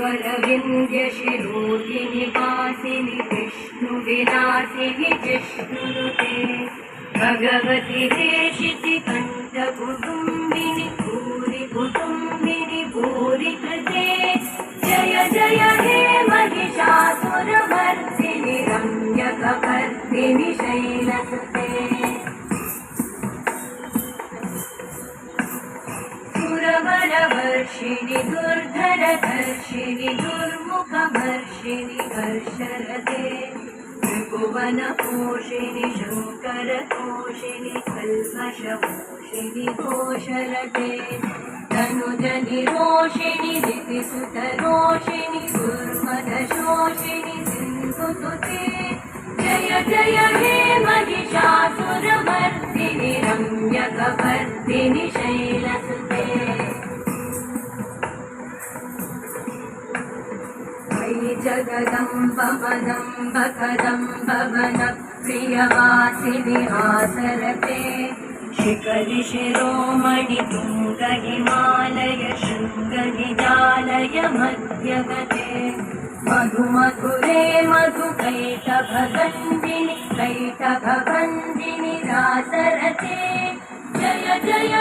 वरविन्द्यशिरोधिनिवासिनि विष्णुविलासिनि जिष्णुनुते भगवति देशिति कण्ठकुटुम्बिनि भूरि कुटुम्बिनि भूरि कृते जय जय हे महिषासुरमर्दिनि रम्यकपर्दिनि शैलसुते सुरवरवर्षिणि दुर्धरधर्षिणि दुर्मुखमर्षिणि हर्षरते त्रिभुवनपोषिणि शङ्करतोषिणि कल्मषपोषिणि घोषरते तनुजनिरोषिणि दितिसुतरोषिणि दुर्मदशोषिणि सिन्धुसुते जय जय हे महिषासुरमर्दिनि रम्यकपर्दिनि शैलसुते मयि जगदम्ब मदम्ब कदम्ब वनप्रियवासिनि हासरते शिखरि शिरोमणि तुङ्ग हिमालय शृङ्गनिजालय मध्यगते मधुमधुरे मधुकैटभगन्धिनि कैटभगन्धिनि रासरते जय जय